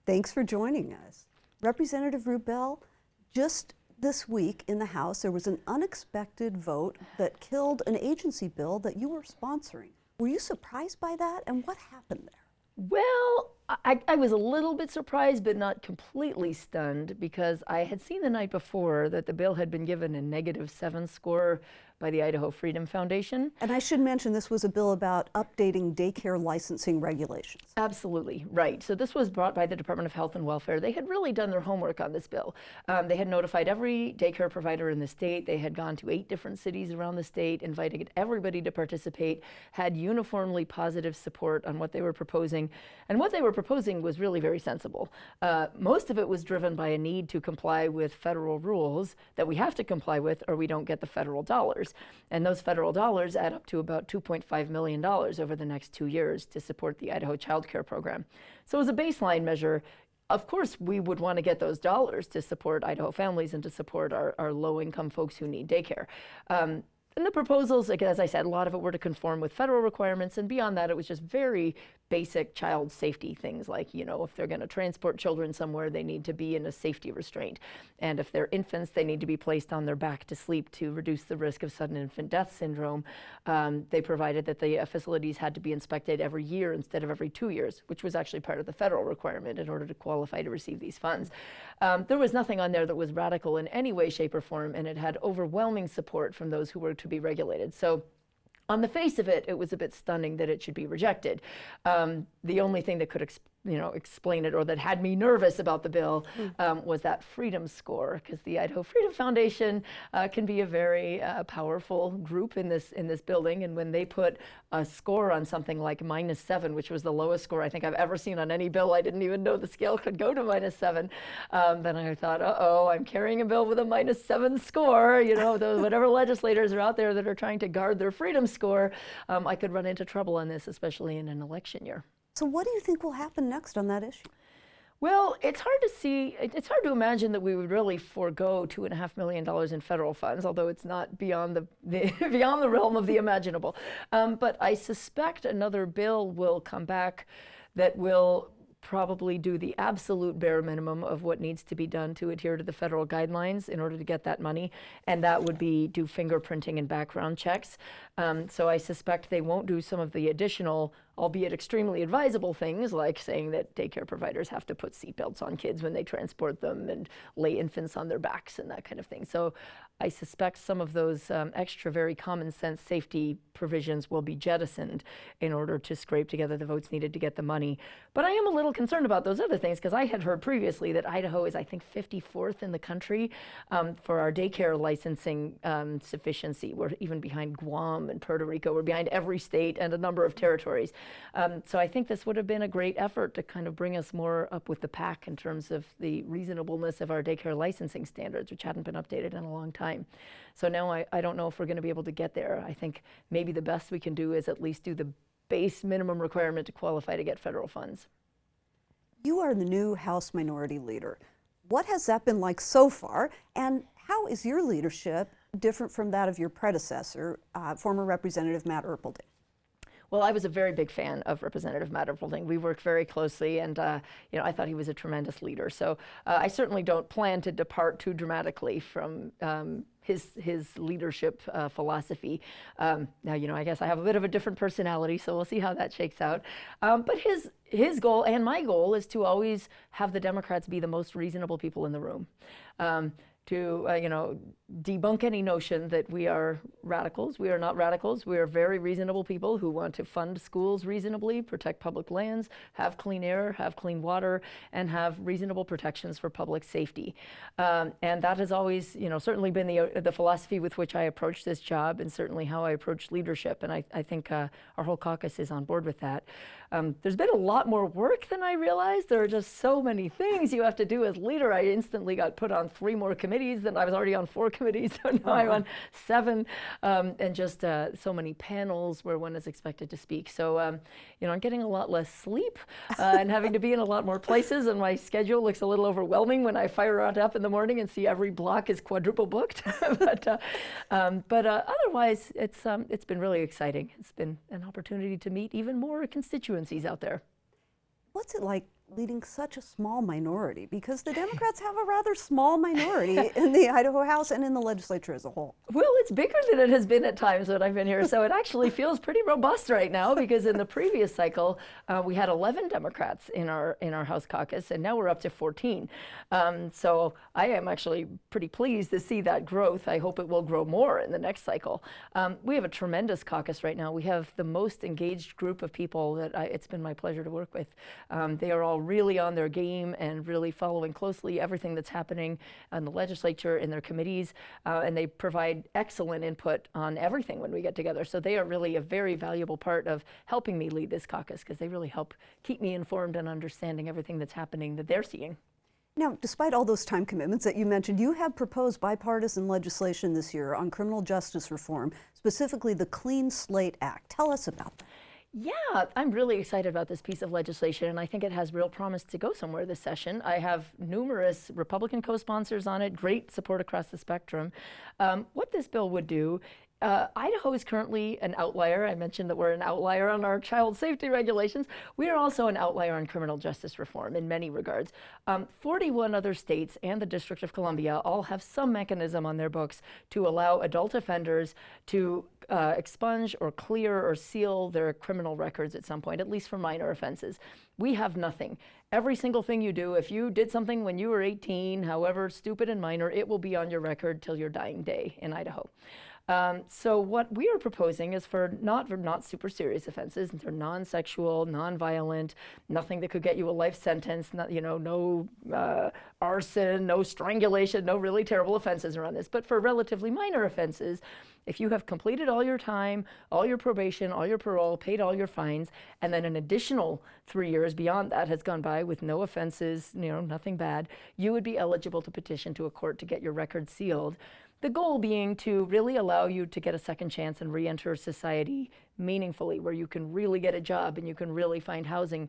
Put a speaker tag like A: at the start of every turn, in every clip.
A: Thanks for joining us. Representative Rubel, just this week in the House, there was an unexpected vote that killed an agency bill that you were sponsoring. Were you surprised by that, and what happened there?
B: Well, I was a little bit surprised, but not completely stunned, because I had seen the night before that the bill had been given a -7 score by the Idaho Freedom Foundation.
A: And I should mention this was a bill about updating daycare licensing regulations.
B: Absolutely, right. So this was brought by the Department of Health and Welfare. They had really done their homework on this bill. They had notified every daycare provider in the state. They had gone to 8 different cities around the state, invited everybody to participate, had uniformly positive support on what they were proposing. And what they were proposing was really very sensible. Most of it was driven by a need to comply with federal rules that we have to comply with or we don't get the federal dollars. And those federal dollars add up to about $2.5 million over the next 2 years to support the Idaho Child Care Program. So as a baseline measure, of course, we would want to get those dollars to support Idaho families and to support our low-income folks who need daycare. And the proposals, like, as I said, a lot of it were to conform with federal requirements, and beyond that, it was just very basic child safety things, like, you know, if they're going to transport children somewhere, they need to be in a safety restraint. And if they're infants, they need to be placed on their back to sleep to reduce the risk of sudden infant death syndrome. They provided that the facilities had to be inspected every year instead of every 2 years, which was actually part of the federal requirement in order to qualify to receive these funds. There was nothing on there that was radical in any way, shape, or form, and it had overwhelming support from those who were to be regulated. So on the face of it, it was a bit stunning that it should be rejected. The only thing that could explain it, or that had me nervous about the bill, was that freedom score, because the Idaho Freedom Foundation can be a very powerful group in this building, and when they put a score on something like -7, which was the lowest score I think I've ever seen on any bill, I didn't even know the scale could go to -7. Then I thought, uh-oh, I'm carrying a bill with a -7 score. You know, whatever legislators are out there that are trying to guard their freedom score, I could run into trouble on this, especially in an election year.
A: So what do you think will happen next on that issue?
B: Well, it's hard to see, it's hard to imagine that we would really forego $2.5 million in federal funds, although it's not beyond beyond the realm of the imaginable. But I suspect another bill will come back that will probably do the absolute bare minimum of what needs to be done to adhere to the federal guidelines in order to get that money, and that would be do fingerprinting and background checks. So I suspect they won't do some of the additional, albeit extremely advisable things, like saying that daycare providers have to put seatbelts on kids when they transport them and lay infants on their backs and that kind of thing. So I suspect some of those extra very common sense safety provisions will be jettisoned in order to scrape together the votes needed to get the money. But I am a little concerned about those other things, because I had heard previously that Idaho is, I think, 54th in the country for our daycare licensing sufficiency. We're even behind Guam and Puerto Rico. We're behind every state and a number of territories. So I think this would have been a great effort to kind of bring us more up with the pack in terms of the reasonableness of our daycare licensing standards, which hadn't been updated in a long time. So now I don't know if we're going to be able to get there. I think maybe the best we can do is at least do the base minimum requirement to qualify to get federal funds.
A: You are the new House Minority Leader. What has that been like so far, and how is your leadership different from that of your predecessor, former Representative Matt Erpelding?
B: Well, I was a very big fan of Representative Matt Erpelding. We worked very closely, and I thought he was a tremendous leader. So I certainly don't plan to depart too dramatically from his leadership philosophy. Now, I guess I have a bit of a different personality, so we'll see how that shakes out. But his goal and my goal is to always have the Democrats be the most reasonable people in the room. To debunk any notion that we are radicals. We are not radicals. We are very reasonable people who want to fund schools reasonably, protect public lands, have clean air, have clean water, and have reasonable protections for public safety. And that has always, certainly been the philosophy with which I approach this job, and certainly how I approach leadership. And I think our whole caucus is on board with that. There's been a lot more work than I realized. There are just so many things you have to do as leader. I instantly got put on 3 more committees than I was already on 4 committees, so now I'm on 7, and just so many panels where one is expected to speak. So, I'm getting a lot less sleep and having to be in a lot more places, and my schedule looks a little overwhelming when I fire it up in the morning and see every block is quadruple booked. but otherwise, it's been really exciting. It's been an opportunity to meet even more constituencies out there.
A: What's it like leading such a small minority? Because the Democrats have a rather small minority in the Idaho House and in the legislature as a whole.
B: Well, it's bigger than it has been at times when I've been here, so it actually feels pretty robust right now, because in the previous cycle, we had 11 Democrats in our House caucus, and now we're up to 14. So I am actually pretty pleased to see that growth. I hope it will grow more in the next cycle. We have a tremendous caucus right now. We have the most engaged group of people that it's been my pleasure to work with. They are all really on their game and really following closely everything that's happening in the legislature, in their committees, and they provide excellent input on everything when we get together. So they are really a very valuable part of helping me lead this caucus, because they really help keep me informed and understanding everything that's happening that they're seeing.
A: Now, despite all those time commitments that you mentioned, you have proposed bipartisan legislation this year on criminal justice reform, specifically the Clean Slate Act. Tell us about that.
B: Yeah, I'm really excited about this piece of legislation, and I think it has real promise to go somewhere this session. I have numerous Republican co-sponsors on it, great support across the spectrum. What this bill would do, Idaho is currently an outlier. I mentioned that we're an outlier on our child safety regulations. We are also an outlier on criminal justice reform in many regards. 41 other states and the District of Columbia all have some mechanism on their books to allow adult offenders to expunge or clear or seal their criminal records at some point, at least for minor offenses. We have nothing. Every single thing you do, if you did something when you were 18, however stupid and minor, it will be on your record till your dying day in Idaho. So what we are proposing is for not super serious offenses. They're non-sexual, non-violent, nothing that could get you a life sentence. No arson, no strangulation, no really terrible offenses around this. But for relatively minor offenses, if you have completed all your time, all your probation, all your parole, paid all your fines, and then an additional 3 years beyond that has gone by with no offenses, nothing bad, you would be eligible to petition to a court to get your record sealed. The goal being to really allow you to get a second chance and re-enter society meaningfully, where you can really get a job and you can really find housing,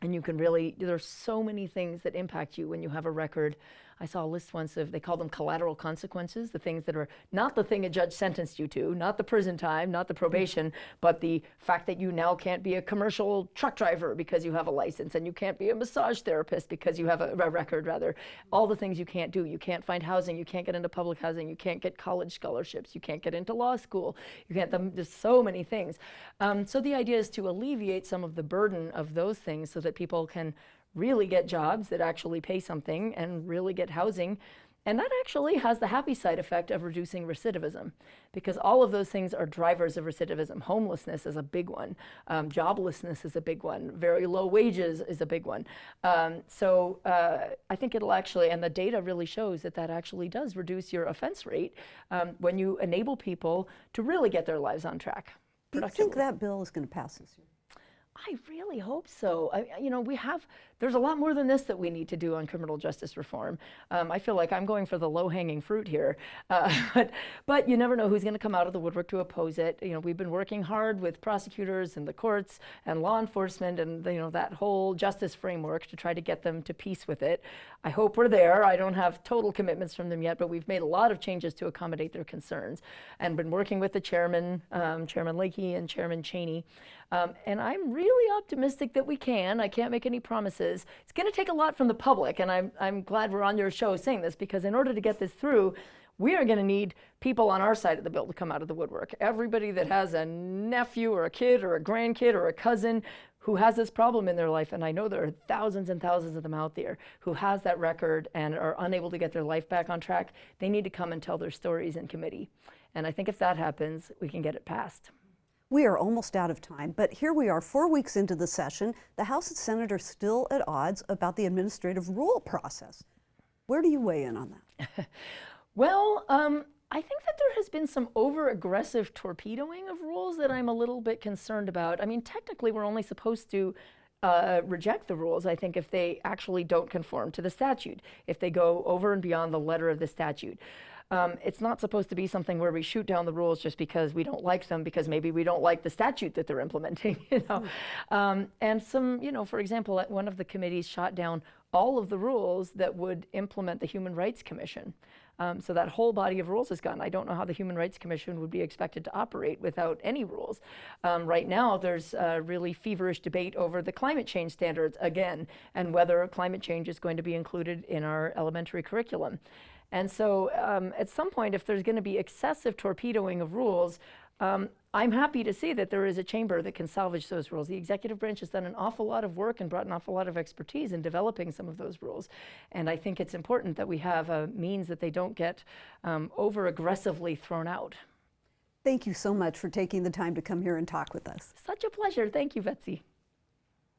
B: and you can really, there's so many things that impact you when you have a record. I saw a list once of, they call them collateral consequences, the things that are not the thing a judge sentenced you to, not the prison time, not the probation, but the fact that you now can't be a commercial truck driver because you have a license, and you can't be a massage therapist because you have a record, rather. All the things you can't do. You can't find housing, you can't get into public housing, you can't get college scholarships, you can't get into law school, you can't, there's so many things. So the idea is to alleviate some of the burden of those things so that people can really get jobs that actually pay something and really get housing. And that actually has the happy side effect of reducing recidivism, because all of those things are drivers of recidivism. Homelessness is a big one. Joblessness is a big one. Very low wages is a big one. So I think it'll actually, and the data really shows that that actually does reduce your offense rate when you enable people to really get their lives on track.
A: Do you think that bill is going to pass this year?
B: I really hope so. There's a lot more than this that we need to do on criminal justice reform. I feel like I'm going for the low-hanging fruit here, but you never know who's going to come out of the woodwork to oppose it. We've been working hard with prosecutors and the courts and law enforcement and that whole justice framework to try to get them to peace with it. I hope we're there. I don't have total commitments from them yet, but we've made a lot of changes to accommodate their concerns, and been working with the chairman, Chairman Lakey and Chairman Cheney. And I'm really optimistic that we can. I can't make any promises. It's going to take a lot from the public, and I'm glad we're on your show saying this, because in order to get this through, we are going to need people on our side of the bill to come out of the woodwork. Everybody that has a nephew or a kid or a grandkid or a cousin who has this problem in their life, and I know there are thousands and thousands of them out there who has that record and are unable to get their life back on track, they need to come and tell their stories in committee. And I think if that happens, we can get it passed.
A: We are almost out of time, but here we are 4 weeks into the session. The House and Senate are still at odds about the administrative rule process. Where do you weigh in on that?
B: Well, I think that there has been some over-aggressive torpedoing of rules that I'm a little bit concerned about. I mean, technically, we're only supposed to reject the rules, I think, if they actually don't conform to the statute, if they go over and beyond the letter of the statute. It's not supposed to be something where we shoot down the rules just because we don't like them, because maybe we don't like the statute that they're implementing, you know. And some, you know, for example, one of the committees shot down all of the rules that would implement the Human Rights Commission. So that whole body of rules is gone. I don't know how the Human Rights Commission would be expected to operate without any rules. Right now, there's a really feverish debate over the climate change standards again, and whether climate change is going to be included in our elementary curriculum. And so at some point, if there's going to be excessive torpedoing of rules, I'm happy to see that there is a chamber that can salvage those rules. The executive branch has done an awful lot of work and brought an awful lot of expertise in developing some of those rules. And I think it's important that we have a means that they don't get over aggressively thrown out.
A: Thank you so much for taking the time to come here and talk with us.
B: Such a pleasure. Thank you, Betsy.